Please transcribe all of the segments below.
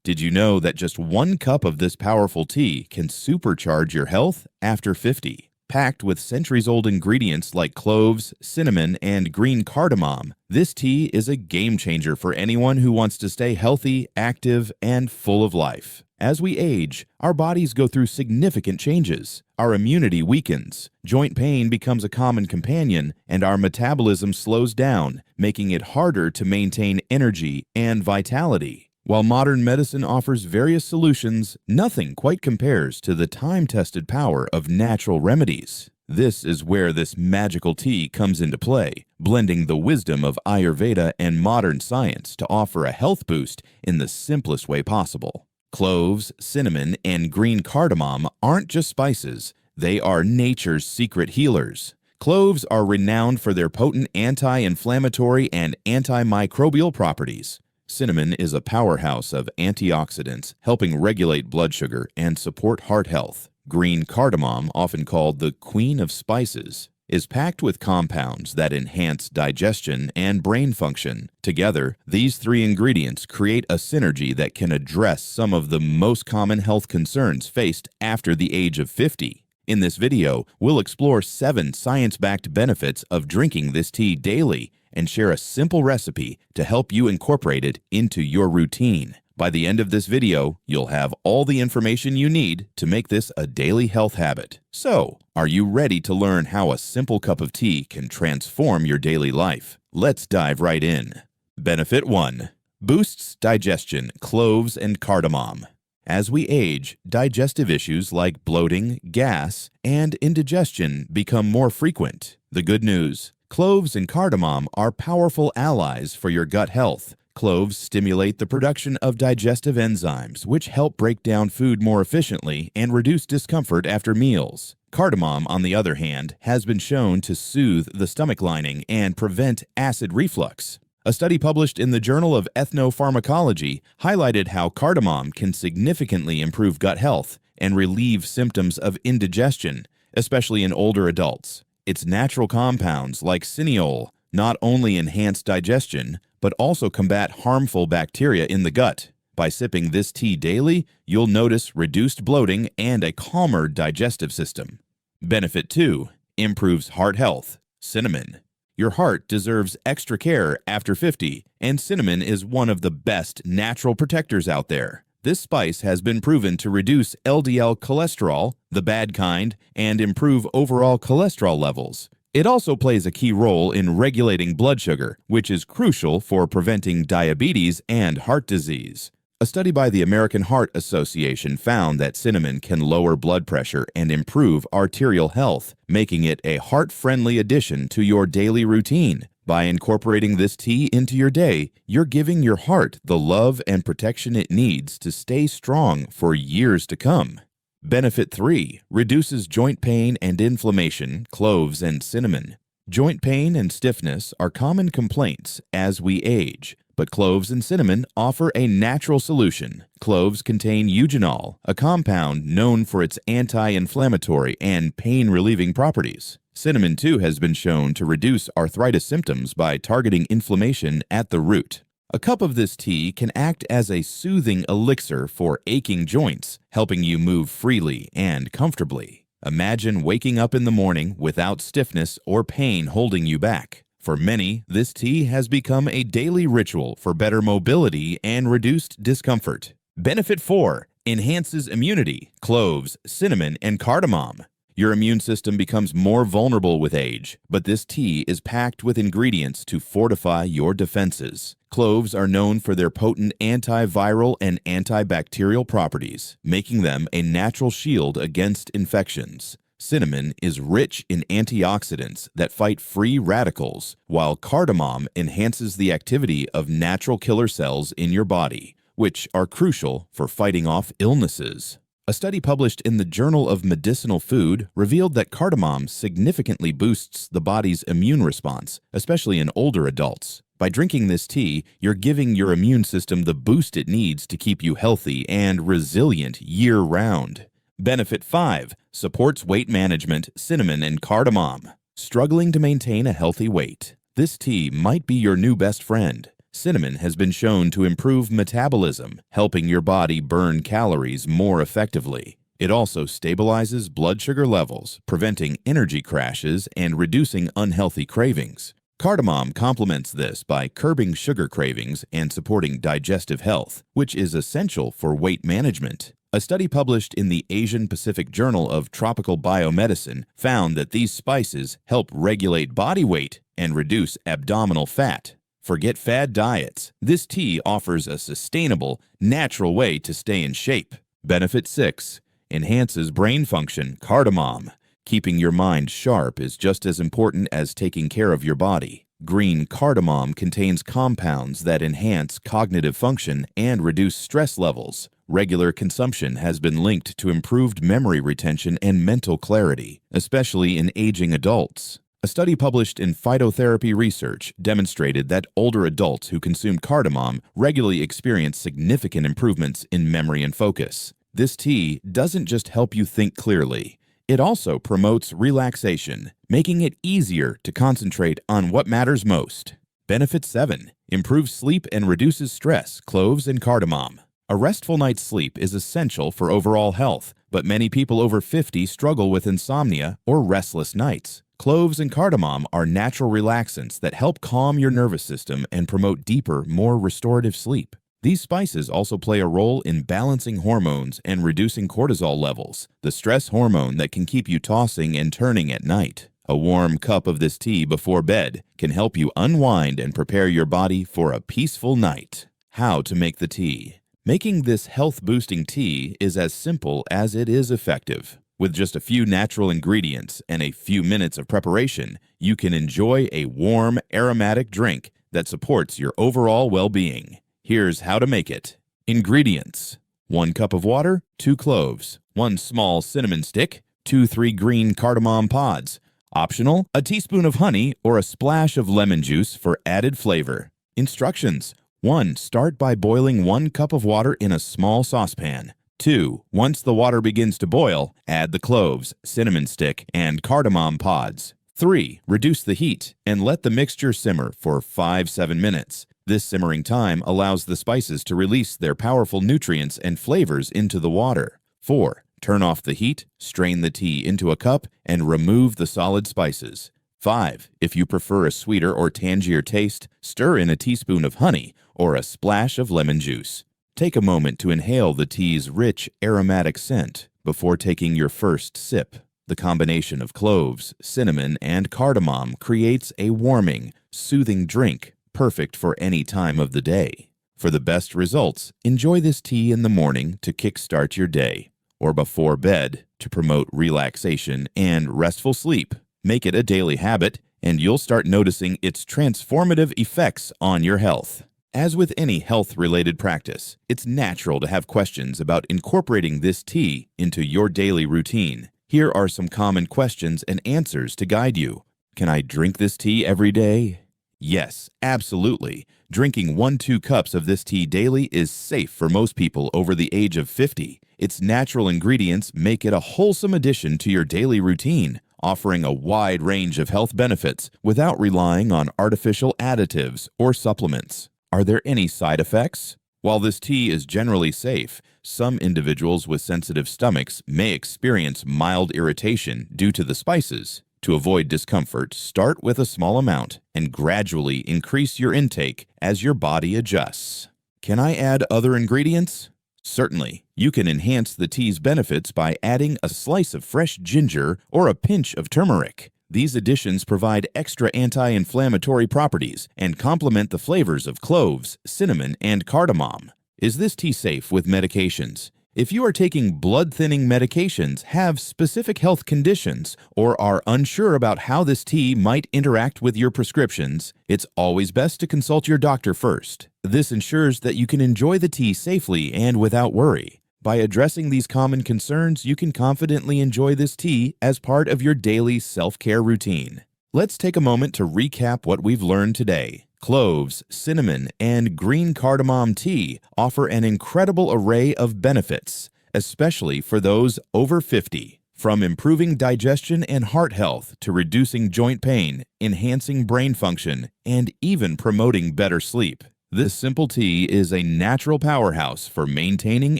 Did you know that just 1 cup of this powerful tea can supercharge your health after 50? Packed with centuries-old ingredients like cloves, cinnamon, and green cardamom, this tea is a game-changer for anyone who wants to stay healthy, active, and full of life. As we age, our bodies go through significant changes. Our immunity weakens, joint pain becomes a common companion, and our metabolism slows down, making it harder to maintain energy and vitality. While modern medicine offers various solutions, nothing quite compares to the time-tested power of natural remedies. This is where this magical tea comes into play, blending the wisdom of Ayurveda and modern science to offer a health boost in the simplest way possible. Cloves, cinnamon, and green cardamom aren't just spices, they are nature's secret healers. Cloves are renowned for their potent anti-inflammatory and antimicrobial properties. Cinnamon is a powerhouse of antioxidants, helping regulate blood sugar and support heart health. Green cardamom, often called the queen of spices, is packed with compounds that enhance digestion and brain function. Together, these 3 ingredients create a synergy that can address some of the most common health concerns faced after the age of 50. In this video, we'll explore 7 science-backed benefits of drinking this tea daily and share a simple recipe to help you incorporate it into your routine. By the end of this video, you'll have all the information you need to make this a daily health habit. So, are you ready to learn how a simple cup of tea can transform your daily life? Let's dive right in. Benefit 1. Boosts digestion, cloves, and cardamom. As we age, digestive issues like bloating, gas, and indigestion become more frequent. The good news: cloves and cardamom are powerful allies for your gut health. Cloves stimulate the production of digestive enzymes, which help break down food more efficiently and reduce discomfort after meals. Cardamom, on the other hand, has been shown to soothe the stomach lining and prevent acid reflux. A study published in the Journal of Ethnopharmacology highlighted how cardamom can significantly improve gut health and relieve symptoms of indigestion, especially in older adults. Its natural compounds, like cineol, not only enhance digestion, but also combat harmful bacteria in the gut. By sipping this tea daily, you'll notice reduced bloating and a calmer digestive system. Benefit 2. Improves heart health. Cinnamon. Your heart deserves extra care after 50, and cinnamon is one of the best natural protectors out there. This spice has been proven to reduce LDL cholesterol, the bad kind, and improve overall cholesterol levels. It also plays a key role in regulating blood sugar, which is crucial for preventing diabetes and heart disease. A study by the American Heart Association found that cinnamon can lower blood pressure and improve arterial health, making it a heart-friendly addition to your daily routine. By incorporating this tea into your day, you're giving your heart the love and protection it needs to stay strong for years to come. Benefit 3. Reduces joint pain and inflammation, cloves and cinnamon. Joint pain and stiffness are common complaints as we age, but cloves and cinnamon offer a natural solution. Cloves contain eugenol, a compound known for its anti-inflammatory and pain-relieving properties. Cinnamon, too, has been shown to reduce arthritis symptoms by targeting inflammation at the root. A cup of this tea can act as a soothing elixir for aching joints, helping you move freely and comfortably. Imagine waking up in the morning without stiffness or pain holding you back. For many, this tea has become a daily ritual for better mobility and reduced discomfort. Benefit 4. Enhances immunity, cloves, cinnamon, and cardamom. Your immune system becomes more vulnerable with age, but this tea is packed with ingredients to fortify your defenses. Cloves are known for their potent antiviral and antibacterial properties, making them a natural shield against infections. Cinnamon is rich in antioxidants that fight free radicals, while cardamom enhances the activity of natural killer cells in your body, which are crucial for fighting off illnesses. A study published in the Journal of Medicinal Food revealed that cardamom significantly boosts the body's immune response, especially in older adults. By drinking this tea, you're giving your immune system the boost it needs to keep you healthy and resilient year-round. Benefit 5. Supports weight management, cinnamon, and cardamom. Struggling to maintain a healthy weight? This tea might be your new best friend. Cinnamon has been shown to improve metabolism, helping your body burn calories more effectively. It also stabilizes blood sugar levels, preventing energy crashes and reducing unhealthy cravings. Cardamom complements this by curbing sugar cravings and supporting digestive health, which is essential for weight management. A study published in the Asian Pacific Journal of Tropical Biomedicine found that these spices help regulate body weight and reduce abdominal fat. Forget fad diets. This tea offers a sustainable, natural way to stay in shape. Benefit 6. Enhances brain function. Cardamom. Keeping your mind sharp is just as important as taking care of your body. Green cardamom contains compounds that enhance cognitive function and reduce stress levels. Regular consumption has been linked to improved memory retention and mental clarity, especially in aging adults. A study published in Phytotherapy Research demonstrated that older adults who consumed cardamom regularly experienced significant improvements in memory and focus. This tea doesn't just help you think clearly. It also promotes relaxation, making it easier to concentrate on what matters most. Benefit 7. Improves sleep and reduces stress. Cloves and cardamom. A restful night's sleep is essential for overall health, but many people over 50 struggle with insomnia or restless nights. Cloves and cardamom are natural relaxants that help calm your nervous system and promote deeper, more restorative sleep. These spices also play a role in balancing hormones and reducing cortisol levels, the stress hormone that can keep you tossing and turning at night. A warm cup of this tea before bed can help you unwind and prepare your body for a peaceful night. How to make the tea. Making this health-boosting tea is as simple as it is effective. With just a few natural ingredients and a few minutes of preparation, you can enjoy a warm, aromatic drink that supports your overall well-being. Here's how to make it. Ingredients: 1 cup of water, 2 cloves, 1 small cinnamon stick, 2-3 green cardamom pods. Optional, a teaspoon of honey or a splash of lemon juice for added flavor. Instructions: 1. Start by boiling 1 cup of water in a small saucepan. 2. Once the water begins to boil, add the cloves, cinnamon stick, and cardamom pods. 3. Reduce the heat and let the mixture simmer for 5-7 minutes. This simmering time allows the spices to release their powerful nutrients and flavors into the water. 4. Turn off the heat, strain the tea into a cup, and remove the solid spices. 5. If you prefer a sweeter or tangier taste, stir in a teaspoon of honey or a splash of lemon juice. Take a moment to inhale the tea's rich, aromatic scent before taking your first sip. The combination of cloves, cinnamon, and cardamom creates a warming, soothing drink perfect for any time of the day. For the best results, enjoy this tea in the morning to kickstart your day, or before bed to promote relaxation and restful sleep. Make it a daily habit, and you'll start noticing its transformative effects on your health. As with any health-related practice, it's natural to have questions about incorporating this tea into your daily routine. Here are some common questions and answers to guide you. Can I drink this tea every day? Yes, absolutely. Drinking 1-2 cups of this tea daily is safe for most people over the age of 50. Its natural ingredients make it a wholesome addition to your daily routine, offering a wide range of health benefits without relying on artificial additives or supplements. Are there any side effects? While this tea is generally safe, some individuals with sensitive stomachs may experience mild irritation due to the spices. To avoid discomfort, start with a small amount and gradually increase your intake as your body adjusts. Can I add other ingredients? Certainly. You can enhance the tea's benefits by adding a slice of fresh ginger or a pinch of turmeric. These additions provide extra anti-inflammatory properties and complement the flavors of cloves, cinnamon, and cardamom. Is this tea safe with medications? If you are taking blood-thinning medications, have specific health conditions, or are unsure about how this tea might interact with your prescriptions, it's always best to consult your doctor first. This ensures that you can enjoy the tea safely and without worry. By addressing these common concerns, you can confidently enjoy this tea as part of your daily self-care routine. Let's take a moment to recap what we've learned today. Cloves, cinnamon, and green cardamom tea offer an incredible array of benefits, especially for those over 50. From improving digestion and heart health to reducing joint pain, enhancing brain function, and even promoting better sleep. This simple tea is a natural powerhouse for maintaining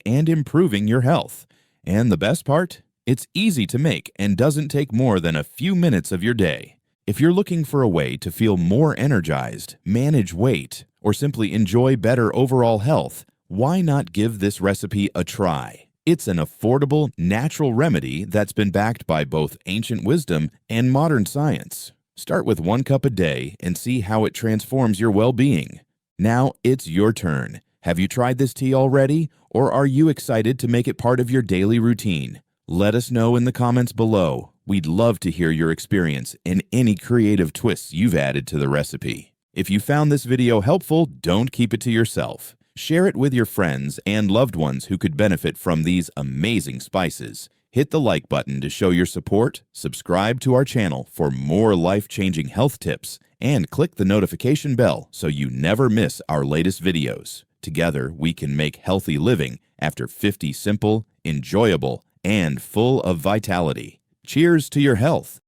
and improving your health. And the best part? It's easy to make and doesn't take more than a few minutes of your day. If you're looking for a way to feel more energized, manage weight, or simply enjoy better overall health, why not give this recipe a try? It's an affordable, natural remedy that's been backed by both ancient wisdom and modern science. Start with 1 cup a day and see how it transforms your well-being. Now it's your turn. Have you tried this tea already, or are you excited to make it part of your daily routine? Let us know in the comments below. We'd love to hear your experience and any creative twists you've added to the recipe. If you found this video helpful, don't keep it to yourself. Share it with your friends and loved ones who could benefit from these amazing spices. Hit the like button to show your support, subscribe to our channel for more life-changing health tips, and click the notification bell so you never miss our latest videos. Together, we can make healthy living after 50 simple, enjoyable, and full of vitality. Cheers to your health!